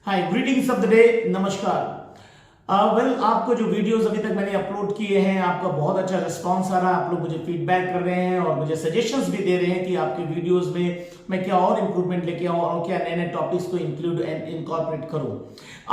Hi greetings of the day, नमस्कार। आपको जो वीडियोस अभी तक मैंने अपलोड किए हैं, आपका बहुत अच्छा रिस्पांस आ रहा है। आप लोग मुझे फीडबैक कर रहे हैं और मुझे सजेशंस भी दे रहे हैं कि आपके वीडियोस में मैं क्या और इंप्रूवमेंट लेके आऊं और क्या नए नए टॉपिक्स को इंक्लूड एंड इनकॉर्पोरेट करूं।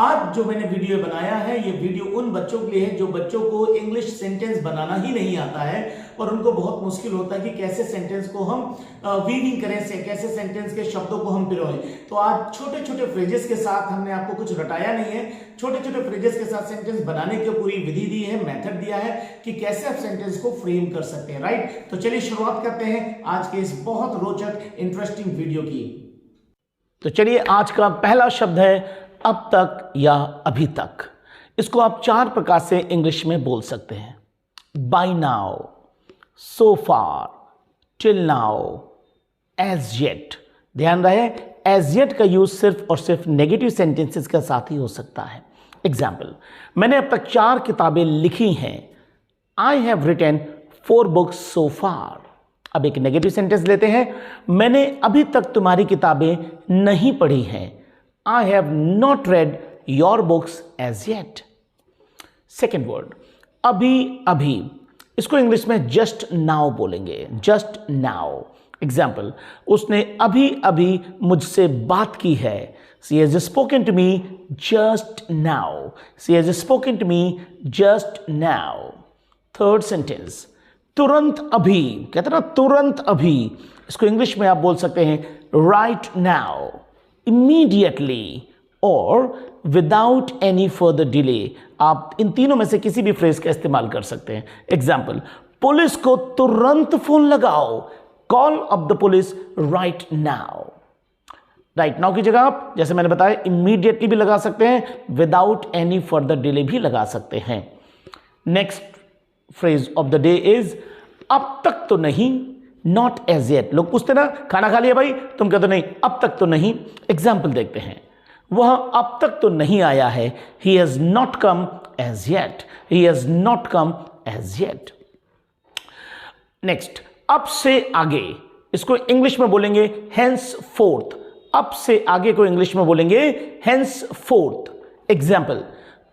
आज जो मैंने वीडियो बनाया है, ये वीडियो उन बच्चों के लिए है जो बच्चों को इंग्लिश सेंटेंस बनाना ही नहीं आता है और उनको बहुत मुश्किल होता है कि कैसे सेंटेंस को हम वीविंग करें, से कैसे सेंटेंस के शब्दों को हम पिरोएं। तो आज छोटे छोटे फ्रेजेस के साथ, हमने आपको कुछ रटाया नहीं है, छोटे छोटे फ्रेजेस के साथ सेंटेंस बनाने की पूरी विधि दी है, मेथड दिया है कि कैसे आप सेंटेंस को फ्रेम कर सकते हैं। राइट, तो चलिए शुरुआत करते हैं आज के इस बहुत रोचक इंटरेस्टिंग वीडियो की। तो चलिए, आज का पहला शब्द है अब तक या अभी तक। इसको आप चार प्रकार से इंग्लिश में बोल सकते हैं: बाय नाउ, सो फार, टिल नाउ, एज येट। ध्यान रहे, एज येट का यूज सिर्फ और सिर्फ नेगेटिव सेंटेंसेस के साथ ही हो सकता है। एग्जाम्पल, मैंने अब तक 4 किताबें लिखी हैं। I have written 4 books so far. अब एक नेगेटिव सेंटेंस लेते हैं, मैंने अभी तक तुम्हारी किताबें नहीं पढ़ी हैं। I have not read your books as yet. Second word, अभी अभी। इसको इंग्लिश में जस्ट नाउ बोलेंगे, जस्ट नाउ। एग्जाम्पल, उसने अभी अभी मुझसे बात की है। She has spoken to me just now. She has spoken to me just now. Third sentence, तुरंत अभी। कहते हैं ना, तुरंत अभी। इसको इंग्लिश में आप बोल सकते हैं right now, immediately or without any further delay। आप इन तीनों में से किसी भी फ्रेज का इस्तेमाल कर सकते हैं। एग्जाम्पल, पुलिस को तुरंत फोन लगाओ। Call up the police right now. Right now की जगह आप, जैसे मैंने बताया, इमीडिएटली भी लगा सकते हैं, विदाउट एनी फर्दर डिले भी लगा सकते हैं। Next phrase of the day is अब तक तो नहीं, नॉट एज येट। लोग पूछते ना, खाना खा लिया भाई? तुम कहते नहीं, अब तक तो नहीं। एग्जाम्पल देखते हैं, वह अब तक तो नहीं आया है। He has not come as yet. He has not come as yet. Next, अब से आगे। इसको इंग्लिश में बोलेंगे हेंस फोर्थ। अब से आगे को इंग्लिश में बोलेंगे हेंस फोर्थ। एग्जाम्पल,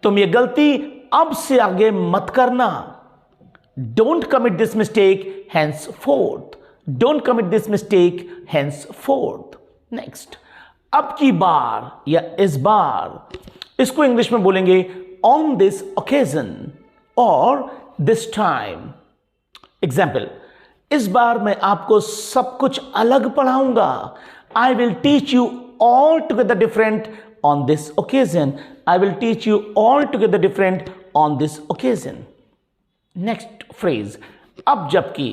तुम ये गलती अब से आगे मत करना। Don't commit this mistake hence fourth. Don't commit this mistake hence fourth. Next, अब की बार या इस बार। इसको इंग्लिश में बोलेंगे ऑन दिस ओकेजन और दिस टाइम। एग्जाम्पल, इस बार मैं आपको सब कुछ अलग पढ़ाऊंगा। I will teach you altogether different on this occasion. I will teach you altogether different on this occasion. Next phrase, अब जबकि।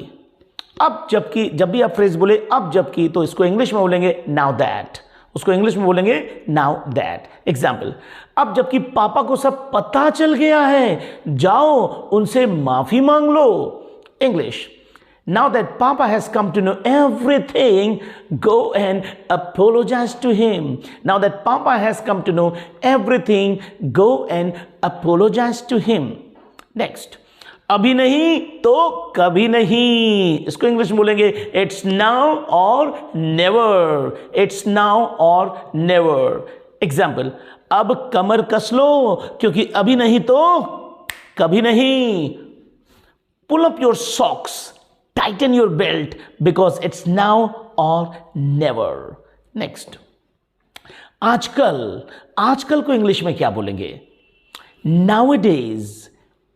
अब जबकि, जब भी आप फ्रेज बोले अब जबकि, तो इसको इंग्लिश में बोलेंगे now that। उसको इंग्लिश में बोलेंगे now that। एग्जाम्पल, अब जबकि पापा को सब पता चल गया है, जाओ उनसे माफी मांग लो। English, now that Papa has come to know everything, go and apologize to him. Now that Papa has come to know everything, go and apologize to him. Next, अभी नहीं तो कभी नहीं। इसको इंग्लिश में बोलेंगे it's now or never. It's now or never. Example, अब कमर कस लो क्योंकि अभी नहीं तो कभी नहीं। Pull up your socks, tighten your belt because it's now or never. Next, आजकल। आजकल को इंग्लिश में क्या बोलेंगे? Nowadays,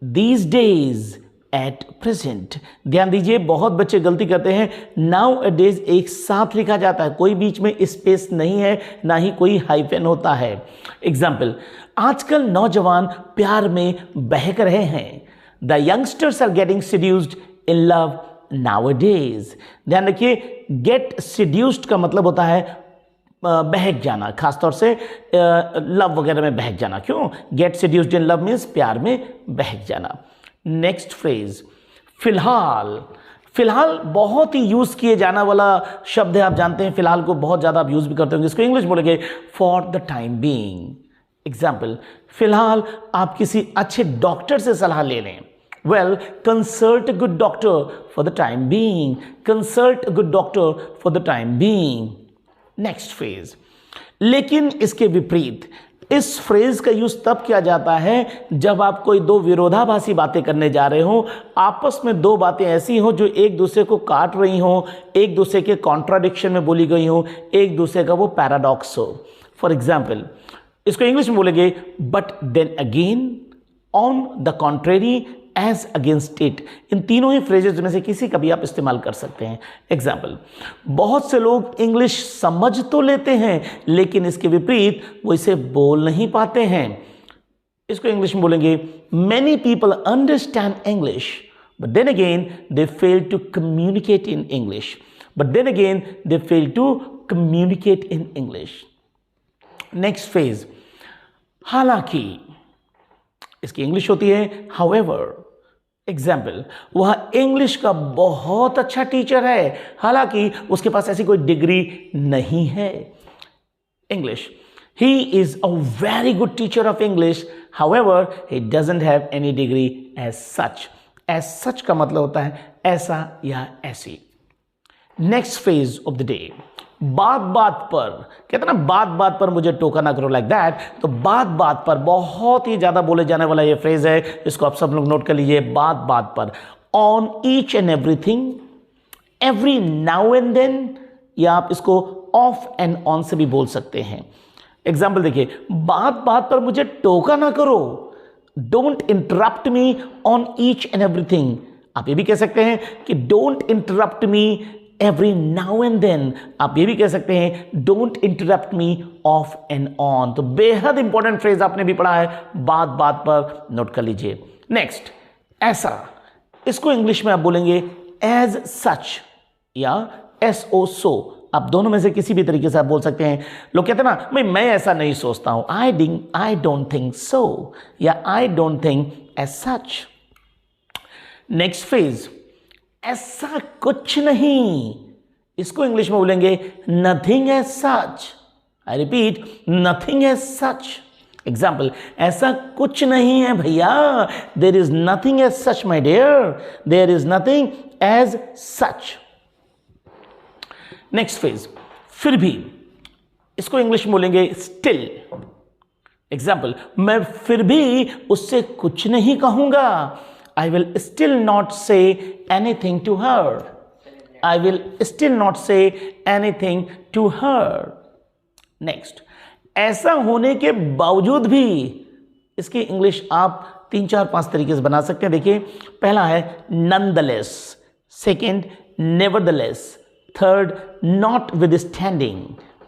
these days, at present। ध्यान दीजिए, बहुत बच्चे गलती करते हैं। nowadays एक साथ लिखा जाता है, कोई बीच में स्पेस नहीं है, ना ही कोई हाइफन होता है। एग्जाम्पल, आजकल नौजवान प्यार में बहक रहे हैं। The youngsters are getting seduced in love nowadays। ध्यान रखिए, get seduced का मतलब होता है बहक जाना, खासतौर से लव वगैरह में बहक जाना। क्यों? get seduced in love means प्यार में बहक जाना। नेक्स्ट फ्रेज, फिलहाल। फिलहाल बहुत ही यूज किए जाने वाला शब्द है, आप जानते हैं। फिलहाल को बहुत ज्यादा आप यूज भी करते होंगे। इसको इंग्लिश बोलेंगे for the time being. Example, फिलहाल आप किसी अच्छे डॉक्टर से सलाह ले लें। Well, consult a good doctor for the time being. Consult a good doctor for the time being. Next phrase, लेकिन इसके विपरीत, इस फ्रेज का यूज तब किया जाता है जब आप कोई दो विरोधाभासी बातें करने जा रहे हो, आपस में दो बातें ऐसी हो जो एक दूसरे को काट रही हो, एक दूसरे के कॉन्ट्राडिक्शन में बोली गई हो, एक दूसरे का वो पैराडॉक्स हो। फॉर एग्जाम्पल, इसको इंग्लिश में बोलेंगे but then again, on the contrary, as against it. इन तीनों ही फ्रेजेस में से किसी का भी आप इस्तेमाल कर सकते हैं। एग्जाम्पल, बहुत से लोग इंग्लिश समझ तो लेते हैं लेकिन इसके विपरीत वो इसे बोल नहीं पाते हैं। इसको इंग्लिश में बोलेंगे many people understand English but then again they fail to communicate in English, but then again they fail to communicate in English. Next phase, हालांकि, इसकी इंग्लिश होती है हाउएवर। एग्जाम्पल, वह इंग्लिश का बहुत अच्छा टीचर है, हालांकि उसके पास ऐसी कोई डिग्री नहीं है। English, he is a very good teacher of English, however he doesn't have any degree as such. As such का मतलब होता है ऐसा या ऐसी। Next phase of the day, बात बात पर, कहते ना बात बात पर मुझे टोका ना करो, लाइक दैट। तो बात बात पर बहुत ही ज्यादा बोले जाने वाला ये फ्रेज है, इसको आप सब लोग नोट कर लीजिए। बात बात पर, on each and everything, every now and then, या आप इसको ऑफ एंड ऑन से भी बोल सकते हैं। एग्जाम्पल देखिए, बात बात पर मुझे टोका ना करो, don't interrupt me on each and everything. आप ये भी कह सकते हैं कि don't interrupt me every now and then. आप ये भी कह सकते हैं don't interrupt me off and on. तो बेहद इंपॉर्टेंट फ्रेज आपने भी पढ़ा है, बात बात पर, नोट कर लीजिए। नेक्स्ट, ऐसा, इसको इंग्लिश में आप बोलेंगे एज सच या एस ओ सो। आप दोनों में से किसी भी तरीके से आप बोल सकते हैं। लोग कहते हैं ना, मैं ऐसा नहीं सोचता हूं, आई डोंट थिंक सो, या I don't think as such. Next phase, ऐसा कुछ नहीं, इसको इंग्लिश में बोलेंगे nothing as such. I repeat, nothing as such. Example, ऐसा कुछ नहीं है भैया, there is nothing as such my dear, there is nothing as such. Next phase, फिर भी, इसको इंग्लिश में बोलेंगे स्टिल। एग्जाम्पल, मैं फिर भी उससे कुछ नहीं कहूंगा, I will still not say anything to her. I will still not say anything to her. Next, ऐसा होने के बावजूद भी, इसकी इंग्लिश आप 3, 4, 5 तरीके से बना सकते हैं। देखिए, पहला है nonetheless, second nevertheless, third notwithstanding,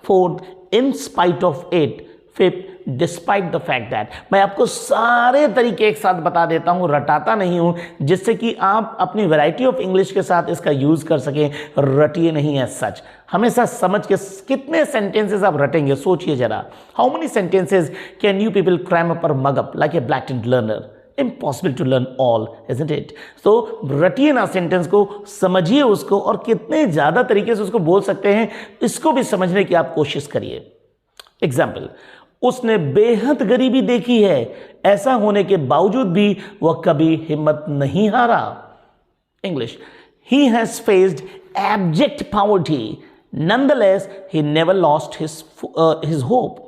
fourth in spite of it, fifth despite the fact that. मैं आपको सारे तरीके एक साथ बता देता हूं, रटाता नहीं हूं, जिससे कि आप अपनी वैरायटी ऑफ इंग्लिश के साथ इसका यूज कर सकें। रटिए नहीं है सच, हमेशा समझ के। कितने सेंटेंसेस आप रटेंगे, सोचिए जरा। How many sentences can you people cram up और mug up like a blatant learner? Impossible to learn all, isn't it? So रटिए ना सेंटेंस को, समझिए उसको, और कितने ज्यादा तरीके से उसको बोल सकते हैं इसको भी समझने की आप कोशिश करिए। एग्जाम्पल, उसने बेहद गरीबी देखी है, ऐसा होने के बावजूद भी वह कभी हिम्मत नहीं हारा। English, he has faced abject poverty, nonetheless he never lost his hope.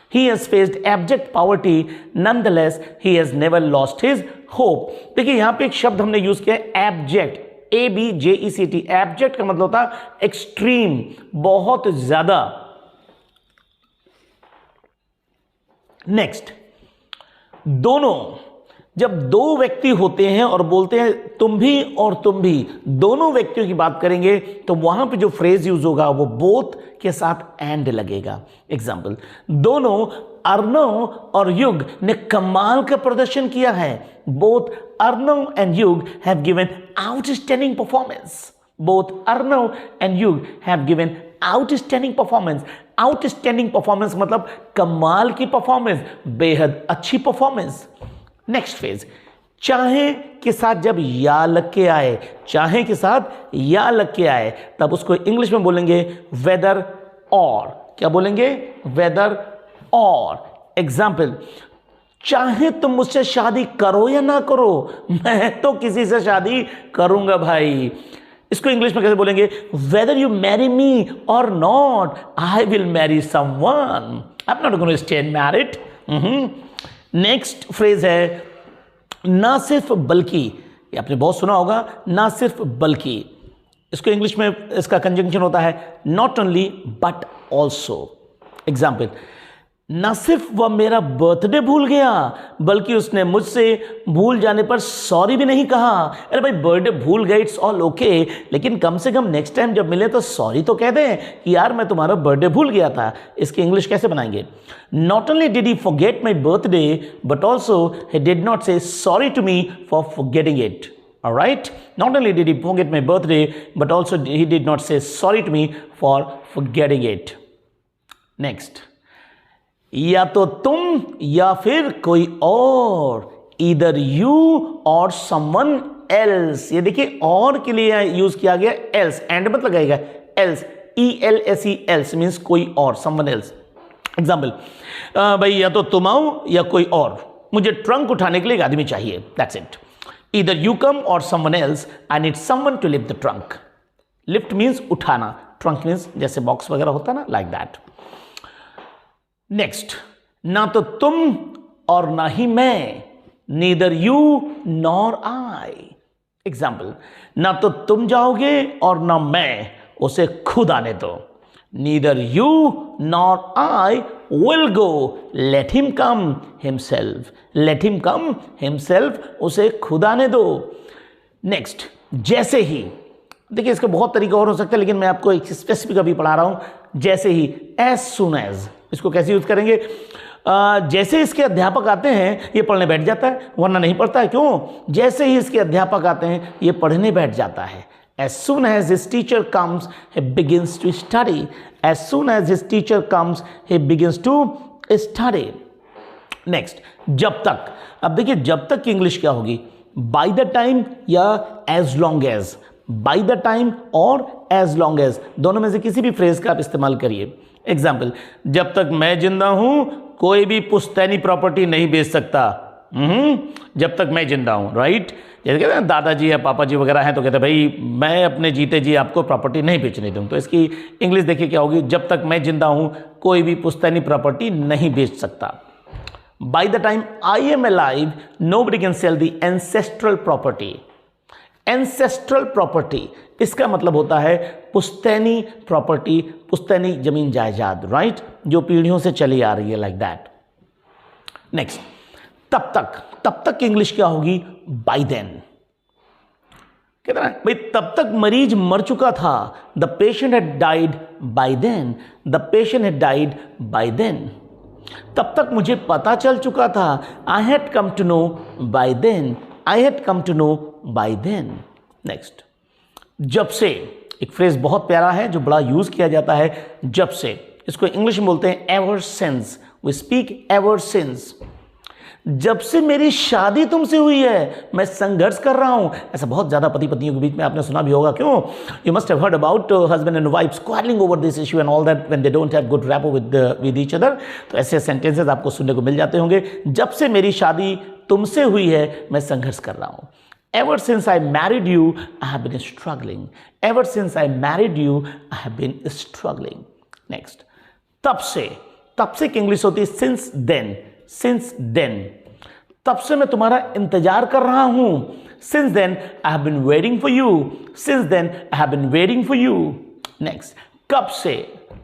He has faced abject poverty, nonetheless he has never lost his hope. देखिए यहां पे एक शब्द हमने यूज किया है abject, ABJECT। abject का मतलब होता है एक्सट्रीम, बहुत ज्यादा। नेक्स्ट, दोनों, जब दो व्यक्ति होते हैं और बोलते हैं तुम भी और तुम भी, दोनों व्यक्तियों की बात करेंगे, तो वहां पे जो फ्रेज यूज होगा वो बोथ के साथ एंड लगेगा। एग्जाम्पल, दोनों अर्णव और युग ने कमाल का प्रदर्शन किया है। Both Arnav and Yug have given outstanding performance. Both Arnav and Yug have given outstanding performance. Outstanding performance मतलब कमाल की परफॉर्मेंस, बेहद अच्छी परफॉर्मेंस। नेक्स्ट फेज, चाहे के साथ जब या लग के आए, चाहे के साथ या लग के आए, तब उसको इंग्लिश में बोलेंगे वेदर और। क्या बोलेंगे? वेदर और। एग्जाम्पल, चाहे तुम मुझसे शादी करो या ना करो, मैं तो किसी से शादी करूंगा भाई। इसको इंग्लिश में कैसे बोलेंगे? वेदर यू मैरी मी और not, I will marry someone, I am not going to stay married. Next phrase है ना सिर्फ बल्कि, ये आपने बहुत सुना होगा, ना सिर्फ बल्कि। इसको इंग्लिश में इसका कंजंक्शन होता है not only but also. Example, ना सिर्फ वह मेरा बर्थडे भूल गया बल्कि उसने मुझसे भूल जाने पर सॉरी भी नहीं कहा। अरे भाई, बर्थडे भूल गए, इट्स ऑल ओके, लेकिन कम से कम नेक्स्ट टाइम जब मिले तो सॉरी तो कह दें कि यार मैं तुम्हारा बर्थडे भूल गया था। इसकी इंग्लिश कैसे बनाएंगे? Not only did he forget my birthday but also he did not say sorry to me for forgetting it. Alright, not only did he forget my birthday, but also he did not say sorry to me for forgetting it. Next, या तो तुम या फिर कोई और, either you or someone else। ये देखिए और के लिए यूज किया गया else, एंड मत लगाएगा, else, ELSE, else means कोई और, someone else। एग्जाम्पल, भाई या तो तुम आओ या कोई और, मुझे ट्रंक उठाने के लिए एक आदमी चाहिए, that's it। Either you come or someone else, I need someone to lift the trunk. Lift means उठाना, trunk means जैसे बॉक्स वगैरह होता ना, like that. Next, ना तो तुम और ना ही मैं, neither you nor I. Example, ना तो तुम जाओगे और ना मैं, उसे खुद आने दो। Neither you nor I will go. Let him come himself. Let him come himself. उसे खुद आने दो। नेक्स्ट, जैसे ही, देखिए इसका बहुत तरीका और हो सकता है, लेकिन मैं आपको एक स्पेसिफिक अभी पढ़ा रहा हूं। जैसे ही, as soon as, इसको कैसे यूज करेंगे? जैसे इसके अध्यापक आते हैं ये पढ़ने बैठ जाता है, वरना नहीं पढ़ता है। क्यों? जैसे ही इसके अध्यापक आते हैं ये पढ़ने बैठ जाता है। As soon as his teacher comes, he begins to study. As soon as his teacher comes, he begins to study. Next, जब तक। अब देखिए जब तक की इंग्लिश क्या होगी? By the time या as long as। By the time और as long as, दोनों में से किसी भी फ्रेज का आप इस्तेमाल करिए। एग्जाम्पल, जब तक मैं जिंदा हूं कोई भी पुश्तैनी प्रॉपर्टी नहीं बेच सकता। जब तक मैं जिंदा हूं, राइट? जैसे कहते हैं दादाजी या पापा जी वगैरह हैं तो कहते हैं भाई मैं अपने जीते जी आपको प्रॉपर्टी नहीं बेचने दूँ। तो इसकी इंग्लिश देखिए क्या होगी? जब तक मैं जिंदा हूँ कोई भी पुश्तैनी प्रॉपर्टी नहीं बेच सकता। By the time I am alive nobody can sell the ancestral property. Ancestral property इसका मतलब होता है पुश्तैनी प्रॉपर्टी, पुश्तैनी जमीन जायदाद, राइट? जो पीढ़ियों से चली आ रही है, लाइक दैट। नेक्स्ट, तब तक। तब तक की इंग्लिश क्या होगी? By then. कहते ना भाई तब तक मरीज मर चुका था, the patient had died by then. The patient had died by then. तब तक मुझे पता चल चुका था, I had come to know by then. I had come to know by then. Next, जब से। एक फ्रेज बहुत प्यारा है जो बड़ा यूज किया जाता है, जब से। इसको इंग्लिश में बोलते हैं ever since. We speak ever since. जब से मेरी शादी तुमसे हुई है मैं संघर्ष कर रहा हूं। ऐसा बहुत ज्यादा पति पत्नियों के बीच में आपने सुना भी होगा। क्यों? You must have heard about husband and wives quarrelling over this issue and all that when they don't have good rapport with each other. तो ऐसे सेंटेंसेस आपको सुनने को मिल जाते होंगे। जब से मेरी शादी तुमसे हुई है मैं संघर्ष कर रहा हूं। Ever since I married you, I have been struggling. Ever since I married you, I have been struggling. Next, तब से। तब से की इंग्लिश होती है since then. Since then, तब से मैं तुम्हारा इंतजार कर रहा हूं। Since then, I have been waiting for you. Since then, I have been waiting for you. Next, कब से।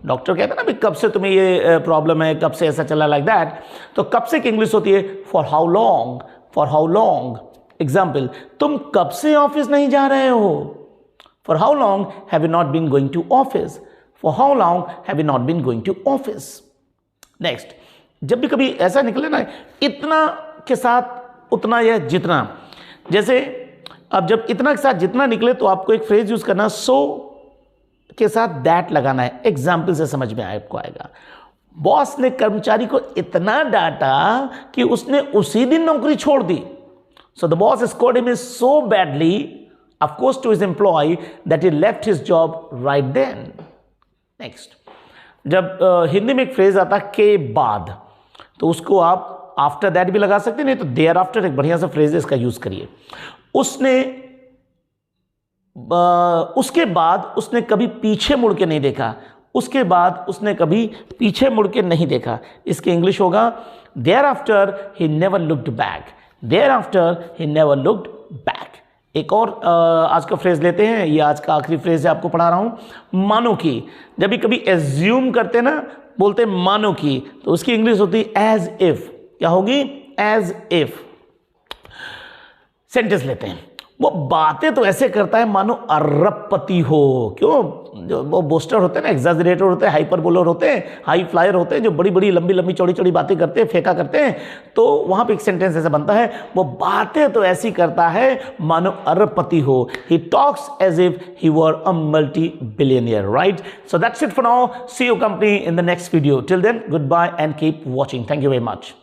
डॉक्टर कहते हैं ना भी कब से तुम्हें ये प्रॉब्लम है, कब से ऐसा चला, लाइक दैट। तो कब से की इंग्लिश होती है for how long. For how long. Example, तुम कब से ऑफिस नहीं जा रहे हो? For how long have you not been going to office? For how long have you not been going to office? Next, जब भी कभी ऐसा निकले ना इतना के साथ उतना या जितना, जैसे अब जब इतना के साथ जितना निकले तो आपको एक फ्रेज यूज करना, सो के साथ दैट लगाना है। एग्जाम्पल से समझ में आपको आएगा। बॉस ने कर्मचारी को इतना डांटा कि उसने उसी दिन नौकरी छोड़ दी। So the boss scolded him so badly, of course, to his employee that he left his job right then. Next, जब हिंदी में एक फ्रेज आता है के बाद, तो उसको आप आफ्टर दैट भी लगा सकते हैं, नहीं तो देयर आफ्टर एक बढ़िया सा फ्रेज है, इसका यूज करिए। उसने उसके बाद उसने कभी पीछे मुड़ के नहीं देखा। उसके बाद उसने कभी पीछे मुड़ के नहीं देखा। इसकी इंग्लिश होगा thereafter he never looked back, thereafter he never looked back. एक और आज का फ्रेज लेते हैं, ये आज का आखिरी फ्रेज है, आपको पढ़ा रहा हूं। मानो कि, जब भी कभी एज्यूम करते ना, बोलते मानो कि, तो उसकी इंग्लिश होती एज इफ। क्या होगी? As if. सेंटेंस लेते हैं, वो बातें तो ऐसे करता है मानो अरबपति हो। क्यों? जो वो बोस्टर होते हैं ना, एग्जैजरेटर होते हैं, हाइपरबोलर होते हैं, हाई फ्लायर होते हैं, जो बड़ी बड़ी लंबी लंबी चौड़ी चौड़ी बातें करते हैं, फेंका करते हैं, तो वहां पे एक सेंटेंस ऐसा बनता है, वो बातें तो ऐसी करता है मानो अरबपति हो। He talks as if he were a multibillionaire, right? So that's it for now. See you company in the next video. Till then, goodbye and keep watching. Thank you very much.